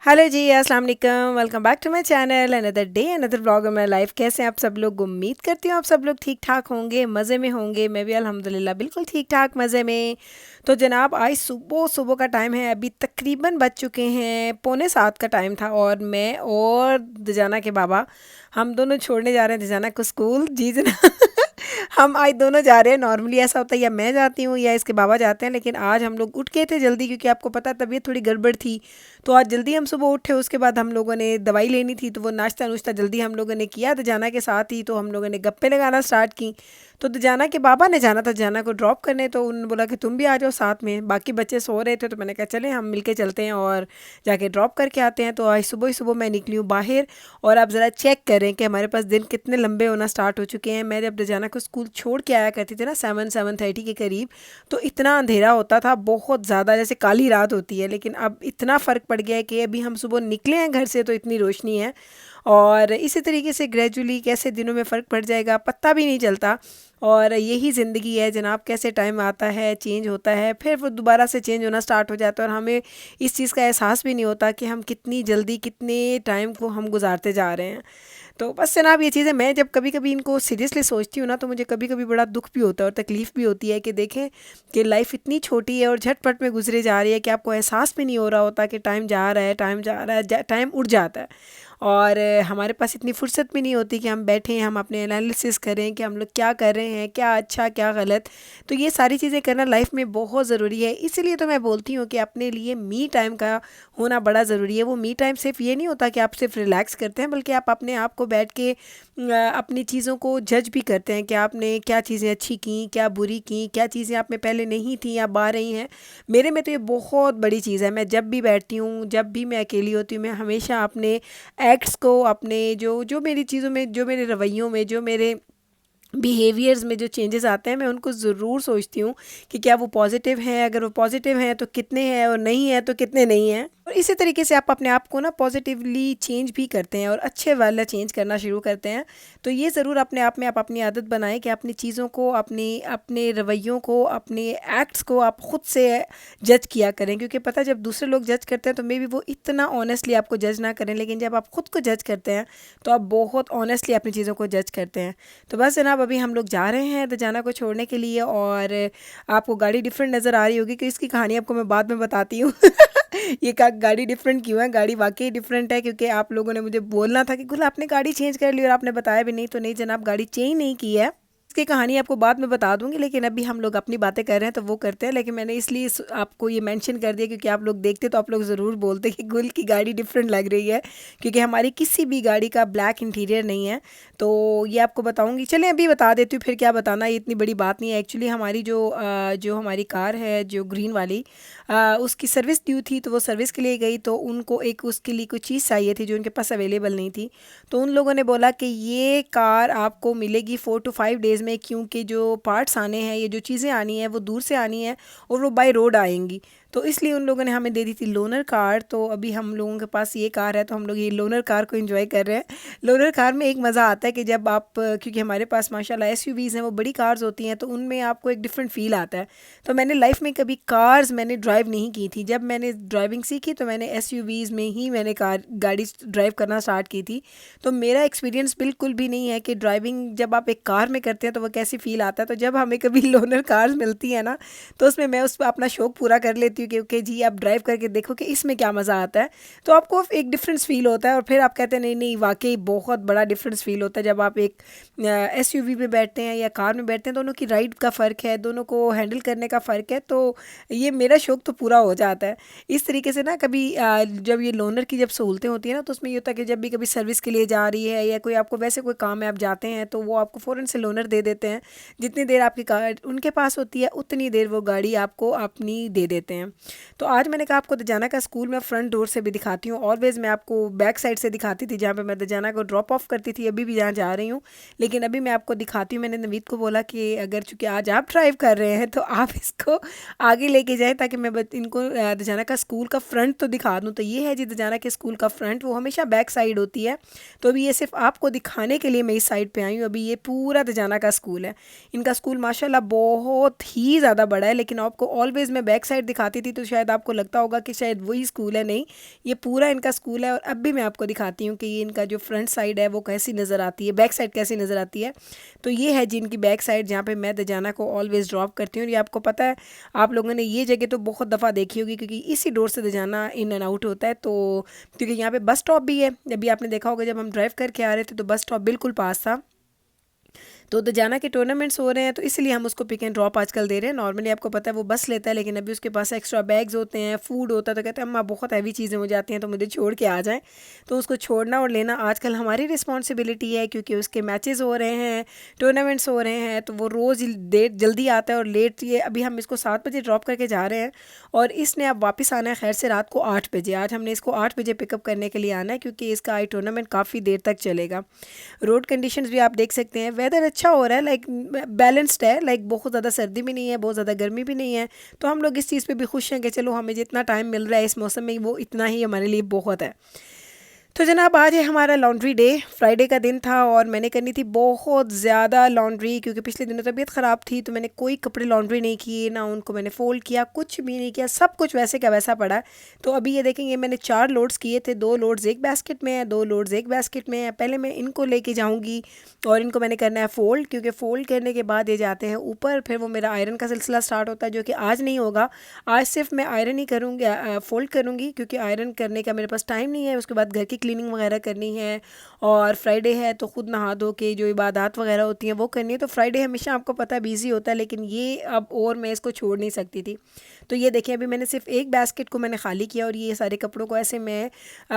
Hello ji, अस्सलाम वालेकुम। Welcome back to my channel. Another day another blog of my life. कैसे हैं आप सब लोग? उम्मीद करती हूँ आप सब लोग ठीक ठाक होंगे, मज़े में होंगे। मैं भी अल्हम्दुलिल्लाह बिल्कुल ठीक ठाक मज़े में। तो जनाब, आज सुबह सुबह का टाइम है, अभी तकरीबन बज चुके हैं 6:45 का टाइम था, और मैं और दजाना के बाबा हम दोनों छोड़ने जा रहे हैं दजाना को स्कूल। जी जना हम आज दोनों जा रहे हैं। नॉर्मली ऐसा होता है या मैं जाती हूँ या इसके बाबा जाते हैं, लेकिन आज हम लोग उठ गए थे जल्दी, क्योंकि आपको पता है तबीयत थोड़ी गड़बड़ थी। तो आज जल्दी हम सुबह उठे, उसके बाद हम लोगों ने दवाई लेनी थी, तो वो नाश्ता नुश्ता जल्दी हम लोगों ने किया दजाना के साथ ही। तो हम लोगों ने गप्पे लगाना स्टार्ट की। तो दजाना के बाबा ने जाना था दजाना को ड्रॉप करने, तो उन्होंने बोला कि तुम भी आ जाओ साथ में। बाकी बच्चे सो रहे थे, तो मैंने कहा चलें हम मिलके चलते हैं और जाके ड्रॉप करके आते हैं। तो आज सुबह ही सुबह मैं निकली हूँ बाहर, और आप ज़रा चेक करें कि हमारे पास दिन कितने लंबे होना स्टार्ट हो चुके हैं। मैं जब दजाना को स्कूल छोड़ के आया करती थी ना 7-7:30 के करीब, तो इतना अंधेरा होता था, बहुत ज़्यादा, जैसे काली रात होती है। लेकिन अब इतना फ़र्क पड़ गया है कि अभी हम सुबह निकले हैं घर से तो इतनी रोशनी है, और इसी तरीके से ग्रेजुअली कैसे दिनों में फ़र्क पड़ जाएगा पता भी नहीं चलता। और यही ज़िंदगी है जनाब, कैसे टाइम आता है, चेंज होता है, फिर वो दोबारा से चेंज होना स्टार्ट हो जाता है, और हमें इस चीज़ का एहसास भी नहीं होता कि हम कितनी जल्दी कितने टाइम को हम गुजारते जा रहे हैं। तो बस जनाब, ये चीज़ें मैं जब कभी कभी इनको सीरियसली सोचती हूँ ना, तो मुझे कभी कभी बड़ा दुख भी होता है और तकलीफ़ भी होती है कि देखें कि लाइफ इतनी छोटी है और झटपट में गुजरे जा रही है कि आपको एहसास भी नहीं हो रहा होता कि टाइम जा रहा है, टाइम जा रहा है, टाइम उड़ जाता है। और हमारे पास इतनी फुर्सत भी नहीं होती कि हम बैठें, हम अपने एनालिसिस करें कि हम लोग क्या कर रहे हैं, क्या अच्छा क्या गलत। तो ये सारी चीज़ें करना लाइफ में बहुत ज़रूरी है। इसीलिए तो मैं बोलती हूँ कि अपने लिए मी टाइम का होना बड़ा ज़रूरी है। वो मी टाइम सिर्फ ये नहीं होता कि आप सिर्फ रिलैक्स करते हैं, बल्कि आप अपने आप को बैठ के अपनी चीज़ों को जज भी करते हैं कि आपने क्या चीज़ें अच्छी की, क्या बुरी की, क्या चीज़ें आप में पहले नहीं थी या आ रही हैं। मेरे में तो ये बहुत बड़ी चीज़ है। मैं जब भी बैठती हूँ, जब भी मैं अकेली होती हूँ, मैं हमेशा अपने एक्ट्स को, अपने जो जो मेरी चीज़ों में, जो मेरे रवैयों में, जो मेरे बिहेवियर्स में जो चेंजेस आते हैं, मैं उनको ज़रूर सोचती हूँ कि क्या वो पॉजिटिव हैं। अगर वो पॉजिटिव हैं तो कितने हैं, और नहीं है तो कितने नहीं हैं। और इसी तरीके से आप अपने आप को ना पॉजिटिवली चेंज भी करते हैं और अच्छे वाला चेंज करना शुरू करते हैं। तो ये ज़रूर अपने आप में आप अपनी आदत बनाएं कि अपनी चीज़ों को, अपनी अपने रवैयों को, अपने एक्ट्स को आप ख़ुद से जज किया करें। क्योंकि पता है, जब दूसरे लोग जज करते हैं तो मे बी वो इतना ऑनेस्टली आपको जज ना करें, लेकिन जब आप ख़ुद को जज करते हैं तो आप बहुत ऑनेस्टली अपनी चीज़ों को जज करते हैं। तो बस जनाब, अभी हम लोग जा रहे हैं दजाना को छोड़ने के लिए, और आपको गाड़ी डिफरेंट नज़र आ रही होगी कि इसकी कहानी आपको मैं बाद में बताती हूँ। ये का गाड़ी डिफरेंट क्यों है? गाड़ी वाकई डिफरेंट है, क्योंकि आप लोगों ने मुझे बोलना था कि गुल आपने गाड़ी चेंज कर ली, और आपने बताया भी नहीं। तो नहीं जनाब, गाड़ी चेंज नहीं की है। इसकी कहानी आपको बाद में बता दूंगी, लेकिन अभी हम लोग अपनी बातें कर रहे हैं तो वो करते हैं। लेकिन मैंने इसलिए आपको ये मेंशन कर दिया क्योंकि आप लोग देखते तो आप लोग ज़रूर बोलते कि गुल की गाड़ी डिफरेंट लग रही है, क्योंकि हमारी किसी भी गाड़ी का ब्लैक इंटीरियर नहीं है। तो ये आपको बताऊंगी। चलें अभी बता देती हूँ, फिर क्या बताना, ये इतनी बड़ी बात नहीं है। एक्चुअली हमारी जो हमारी कार है, जो ग्रीन वाली, उसकी सर्विस ड्यू थी, तो वो सर्विस के लिए गई। तो उनको एक उसके लिए कुछ चीज़ चाहिए थी जो उनके पास अवेलेबल नहीं थी। तो उन लोगों ने बोला कि ये कार आपको मिलेगी 4 to 5 डेज़ में, क्योंकि जो पार्ट्स आने हैं, ये जो चीज़ें आनी हैं वो दूर से आनी है, और वो बाय रोड आएंगी। तो इसलिए उन लोगों ने हमें दे दी थी लोनर कार। तो अभी हम लोगों के पास ये कार है, तो हम लोग ये लोनर कार को एंजॉय कर रहे हैं। लोनर कार में एक मज़ा आता है कि जब आप, क्योंकि हमारे पास माशाल्लाह एसयूवीज़ हैं, वो बड़ी कार्स होती हैं, तो उनमें आपको एक डिफरेंट फ़ील आता है। तो मैंने लाइफ में कभी कार्स मैंने ड्राइव नहीं की थी। जब मैंने ड्राइविंग सीखी तो मैंने एसयूवीज़ में ही मैंने गाड़ी ड्राइव करना स्टार्ट की थी। तो मेरा एक्सपीरियंस बिल्कुल भी नहीं है कि ड्राइविंग जब आप एक कार में करते हैं तो वो कैसी फ़ील आता है। तो जब हमें कभी लोनर कार्स मिलती है ना, तो उसमें मैं उस पर अपना शौक़ पूरा कर लेती हूँ कि जी आप ड्राइव करके देखो कि इसमें क्या मज़ा आता है। तो आपको एक डिफरेंस फ़ील होता है, और फिर आप कहते हैं नहीं नहीं, वाकई बहुत बड़ा डिफरेंस फ़ील होता है जब आप एक एसयूवी में बैठते हैं या कार में बैठते हैं। दोनों की राइड का फ़र्क है, दोनों को हैंडल करने का फ़र्क है। तो ये मेरा शौक़ तो पूरा हो जाता है। इस तरीके से ना कभी जब ये लोनर की जब सहूलतें होती हैं ना, तो उसमें ये होता है कि जब भी कभी सर्विस के लिए जा रही है या कोई आपको वैसे कोई काम है, आप जाते हैं, तो वो आपको फ़ौरन से लोनर दे देते हैं। जितनी देर आपकी कार उनके पास होती है, उतनी देर वो गाड़ी आपको अपनी दे देते हैं। तो आज मैंने कहा आपको दजाना का स्कूल मैं फ़्रंट डोर से भी दिखाती हूँ। ऑलवेज़ मैं आपको बैक साइड से दिखाती थी, जहाँ पे मैं दजाना को ड्रॉप ऑफ करती थी, अभी भी जहाँ जा रही हूँ। लेकिन अभी मैं आपको दिखाती हूँ। मैंने नवीद को बोला कि अगर चूँकि आज आप ड्राइव कर रहे हैं तो आप इसको आगे लेके जाएँ, ताकि मैं इनको दजाना का स्कूल का फ्रंट तो दिखा दूँ। तो ये है जी दजाना के स्कूल का फ्रंट, वो हमेशा बैक साइड होती है। तो अभी ये सिर्फ आपको दिखाने के लिए मैं इस साइड पे आई हूँ। अभी ये पूरा दजाना का स्कूल है। इनका स्कूल माशाल्लाह बहुत ही ज़्यादा बड़ा है, लेकिन आपको ऑलवेज़ मैं बैक साइड दिखाती दिखाती थी तो शायद आपको लगता होगा कि शायद वही स्कूल है, नहीं, ये पूरा इनका स्कूल है। और अब भी मैं आपको दिखाती हूँ कि ये इनका जो फ्रंट साइड है वो कैसी नज़र आती है, बैक साइड कैसी नज़र आती है। तो ये है जी इनकी बैक साइड, जहाँ पे मैं दजाना को ऑलवेज़ ड्रॉप करती हूँ। ये आपको पता है, आप लोगों ने ये जगह तो बहुत दफ़ा देखी होगी, क्योंकि इसी डोर से दजाना इन एंड आउट होता है। तो क्योंकि यहाँ पे बस स्टॉप भी है, अभी आपने देखा होगा जब हम ड्राइव करके आ रहे थे तो बस स्टॉप बिल्कुल पास था। तो दजाना के टूर्नामेंट्स हो रहे हैं तो इसलिए हम उसको पिक एंड ड्रॉप आजकल दे रहे हैं। नॉर्मली आपको पता है वो बस लेता है, लेकिन अभी उसके पास एक्स्ट्रा बैग्स होते हैं, फूड होता है, तो कहते हैं अम्मा बहुत हैवी चीज़ें हो जाती हैं तो मुझे छोड़ के आ जाएं। तो उसको छोड़ना और लेना आजकल हमारी रिस्पॉन्सिबिलिटी है, क्योंकि उसके मैचेस हो रहे हैं, टूर्नामेंट्स हो रहे हैं, तो वो रोज़ देर जल्दी आता है और लेट। ये अभी हम इसको 7 बजे ड्रॉप करके जा रहे हैं और इसने अब वापस आना है खैर से रात को 8 बजे। आज हमने इसको 8 बजे पिकअप करने के लिए आना है, क्योंकि इसका आई टूर्नामेंट काफ़ी देर तक चलेगा। रोड कंडीशंस भी आप देख सकते हैं, वेदर अच्छा हो रहा है, लाइक बैलेंस्ड है, लाइक बहुत ज़्यादा सर्दी भी नहीं है, बहुत ज़्यादा गर्मी भी नहीं है। तो हम लोग इस चीज़ पे भी खुश हैं कि चलो हमें जितना टाइम मिल रहा है इस मौसम में वो इतना ही हमारे लिए बहुत है। तो जनाब आज है हमारा लॉन्ड्री डे, फ्राइडे का दिन था और मैंने करनी थी बहुत ज़्यादा लॉन्ड्री, क्योंकि पिछले दिनों तबीयत ख़राब थी तो मैंने कोई कपड़े लॉन्ड्री नहीं किए, ना उनको मैंने फ़ोल्ड किया, कुछ भी नहीं किया, सब कुछ वैसे का वैसा पड़ा। तो अभी ये देखेंगे मैंने 4 लोड्स किए थे, 2 लोड्स एक बास्केट में है, 2 लोड्स एक बास्केट में है। पहले मैं इनको लेके जाऊँगी और इनको मैंने करना है फ़ोल्ड, क्योंकि फ़ोल्ड करने के बाद ये जाते हैं ऊपर, फिर वो मेरा आयरन का सिलसिला स्टार्ट होता है, जो कि आज नहीं होगा। आज सिर्फ मैं आयरन ही करूँगी, फ़ोल्ड करूँगी, क्योंकि आयरन करने का मेरे पास टाइम नहीं है। उसके बाद घर की क्लीनिंग वगैरह करनी है और फ्राइडे है तो खुद नहा धो के जो इबादत वगैरह होती हैं वो करनी है। तो फ्राइडे हमेशा आपको पता है बिजी होता है, लेकिन ये अब और मैं इसको छोड़ नहीं सकती थी। तो ये देखिए अभी मैंने सिर्फ एक बास्केट को मैंने खाली किया और ये सारे कपड़ों को ऐसे मैं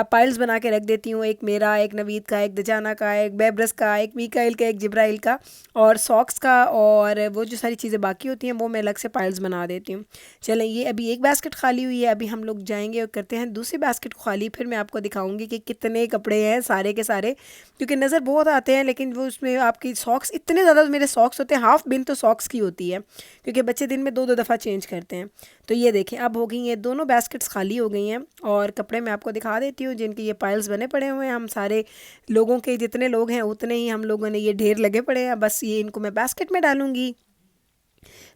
पाइल्स बना के रख देती हूँ, एक मेरा, एक नवीद का, एक दजाना का, एक बेब्रस का, एक मीकाइल का, एक जिब्राइल का और सॉक्स का, और वो जो सारी चीज़ें बाकी होती हैं वो मैं अलग से पाइल्स बना देती हूँ। चलें, ये अभी एक बास्केट खाली हुई है, अभी हम लोग जाएंगे और करते हैं दूसरी बास्केट को खाली, फिर मैं आपको दिखाऊंगी कि कितने कपड़े हैं सारे के सारे, क्योंकि नज़र बहुत आते हैं लेकिन वो उसमें आपकी सॉक्स इतने ज़्यादा मेरे सॉक्स होते हैं, हाफ बिन तो सॉक्स की होती है, क्योंकि बच्चे दिन में 2-2 दफ़ा चेंज करते हैं। तो ये देखें अब हो गई हैं दोनों बास्केट्स खाली हो गई हैं और कपड़े मैं आपको दिखा देती हूँ जिनके ये पाइल्स बने पड़े हुए हैं। हम सारे लोगों के जितने लोग हैं उतने ही हम लोगों ने ये ढेर लगे पड़े हैं, बस ये इनको मैं बास्केट में डालूंगी।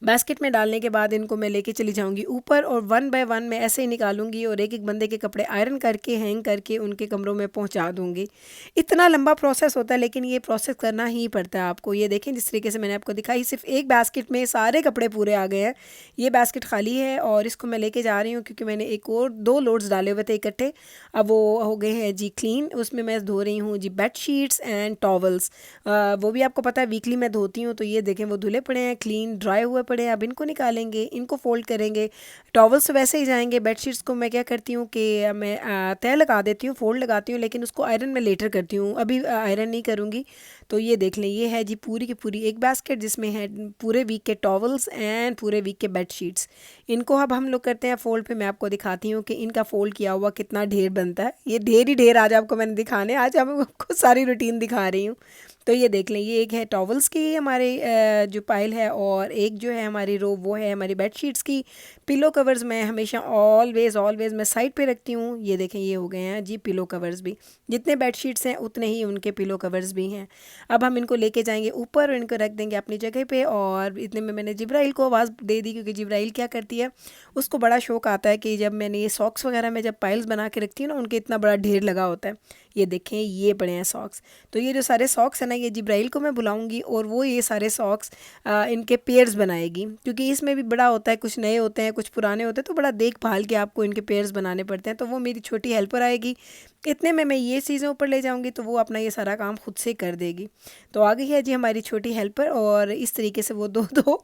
बास्केट में डालने के बाद इनको मैं लेके चली जाऊंगी ऊपर और 1 बाय 1 मैं ऐसे ही निकालूंगी और एक एक बंदे के कपड़े आयरन करके हैंग करके उनके कमरों में पहुंचा दूंगी। इतना लंबा प्रोसेस होता है लेकिन ये प्रोसेस करना ही पड़ता है आपको। ये देखें जिस तरीके से मैंने आपको दिखाई, सिर्फ एक बास्केट में सारे कपड़े पूरे आ गए हैं। ये बास्केट खाली है और इसको मैं लेके जा रही हूँ क्योंकि मैंने एक और 2 लोड्स डाले हुए थे इकट्ठे, अब वो हो गए हैं जी क्लीन। उसमें मैं धो रही हूँ जी बेड शीट्स एंड टॉवल्स, वो भी आपको पता है वीकली मैं धोती हूँ। तो ये देखें वो धुले पड़े हैं, क्लीन ड्राई हुए पड़े हैं। अब इनको निकालेंगे, इनको फोल्ड करेंगे। टॉवल्स वैसे ही जाएंगे, बेडशीट्स को मैं क्या करती हूँ कि मैं तय लगा देती हूँ, फोल्ड लगाती हूँ, लेकिन उसको आयरन में लेटर करती हूँ, अभी आयरन नहीं करूँगी। तो ये देख लें, ये है जी पूरी की पूरी एक बास्केट जिसमें है पूरे वीक के टॉवल्स एंड पूरे वीक के बेडशीट्स। इनको अब हम लोग करते हैं फ़ोल्ड पे। मैं आपको दिखाती हूँ कि इनका फ़ोल्ड किया हुआ कितना ढेर बनता है। ये ढेर ही ढेर आज आपको मैंने दिखाने, आज हम आपको सारी रूटीन दिखा रही हूँ। तो ये देख लें, ये एक है टॉवल्स की हमारे जो पाइल है और एक जो है हमारी रो वो है हमारी बेडशीट्स की। पिलो कवर्स मैं हमेशा ऑलवेज़ मैं साइड पे रखती हूँ। ये देखें ये हो गए हैं जी पिलो कवर्स भी, जितने बेडशीट्स हैं उतने ही उनके पिलो कवर्स भी हैं। अब हम इनको लेके जाएंगे ऊपर और इनको रख देंगे अपनी जगह पे। और इतने में मैंने जिब्राइल को आवाज़ दे दी, क्योंकि जिब्राइल क्या करती है, उसको बड़ा शौक आता है कि जब मैंने ये सॉक्स वगैरह में जब पाइल्स बना के रखती हूँ ना, उनके इतना बड़ा ढेर लगा होता है। ये देखें ये पड़े हैं सॉक्स। तो ये जो सारे सॉक्स हैं ना, ये जिब्राइल को मैं बुलाऊंगी और वो ये सारे सॉक्स इनके पेयर्स बनाएगी, क्योंकि इसमें भी बड़ा होता है, कुछ नए होते हैं कुछ पुराने होते हैं, तो बड़ा देखभाल के आपको इनके पेयर्स बनाने पड़ते हैं। तो वो मेरी छोटी हेल्पर आएगी, इतने में मैं ये चीज़ें ऊपर ले जाऊंगी तो वो अपना ये सारा काम खुद से कर देगी। तो आ गई है जी हमारी छोटी हेल्पर, और इस तरीके से वो 2-2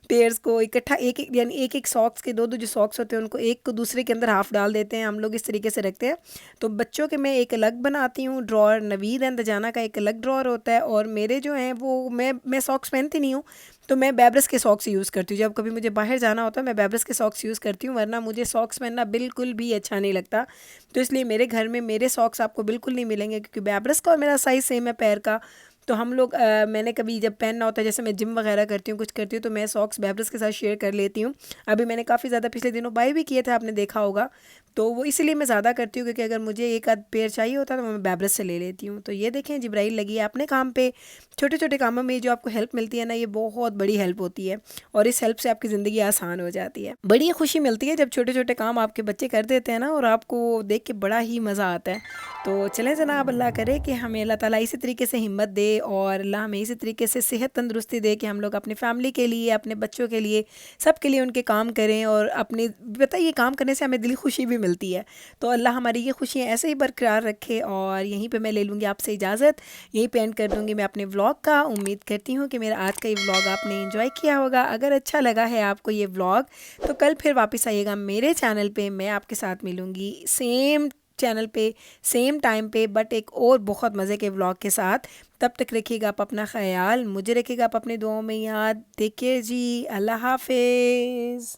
पेयर्स को इकट्ठा, एक एक यानी एक एक सॉक्स के 2-2 जो सॉक्स होते हैं उनको एक को दूसरे के अंदर हाफ डाल देते हैं हम लोग, इस तरीके से रखते हैं। तो बच्चों के मैं एक अलग बनाती हूँ ड्रॉर, नवीद एंड दजाना का एक अलग ड्रॉर होता है, और मेरे जो हैं वो मैं सॉक्स पहनती नहीं हूँ तो मैं बैब्रस के सॉक्स यूज़ करती हूँ। जब कभी मुझे बाहर जाना होता है मैं बैब्रस के सॉक्स यूज़ करती हूँ, वरना मुझे सॉक्स पहनना बिल्कुल भी अच्छा नहीं लगता। तो इसलिए मेरे घर में मेरे सॉक्स आपको बिल्कुल नहीं मिलेंगे, क्योंकि बैब्रस का और मेरा साइज़ सेम है पैर का। तो हम लोग मैंने कभी जब पहनना होता है, जैसे मैं जिम वगैरह करती हूँ, कुछ करती हूँ, तो मैं सॉक्स बैब्रस के साथ शेयर कर लेती हूँ। अभी मैंने काफ़ी ज़्यादा पिछले दिनों बाय भी किए थे, आपने देखा होगा। तो वो इसलिए मैं ज़्यादा करती हूँ, क्योंकि अगर मुझे एक आध पेयर चाहिए होता है तो मैं बैब्रस से ले लेती हूँ। तो ये देखें, जिब्राइल लगी है अपने काम पे। छोटे छोटे कामों में जो आपको हेल्प मिलती है ना, ये बहुत बड़ी हेल्प होती है, और इस हेल्प से आपकी ज़िंदगी आसान हो जाती है। बड़ी खुशी मिलती है जब छोटे छोटे काम आपके बच्चे कर देते हैं ना, और आपको देख के बड़ा ही मज़ा आता है। तो चलें जनाब, अल्लाह करे कि हमें अल्लाह ताला इसी तरीके से हिम्मत दे, और अल्लाह हमें इसी तरीके से सेहत तंदुरुस्ती दे कि हम लोग अपनी फैमिली के लिए, अपने बच्चों के लिए, सब के लिए उनके काम करें। और अपनी पता है, ये काम करने से हमें दिली खुशी भी मिलती है। तो अल्लाह हमारी ये खुशियाँ ऐसे ही बरकरार रखे। और यहीं पे मैं ले लूँगी आपसे इजाज़त, यहीं पे एंड कर दूँगी मैं अपने व्लॉग का। उम्मीद करती हूँ कि मेरा आज का ये व्लॉग आपने एंजॉय किया होगा। अगर अच्छा लगा है आपको ये व्लॉग, तो कल फिर वापस आइएगा मेरे चैनल पे। मैं आपके साथ मिलूँगी सेम चैनल पे, सेम टाइम पे, बट एक और बहुत मज़े के व्लॉग के साथ। तब तक रखिएगा आप अपना ख्याल, मुझे रखिएगा आप अपनी दुआओं में याद। टेक केयर जी, अल्लाह हाफिज़।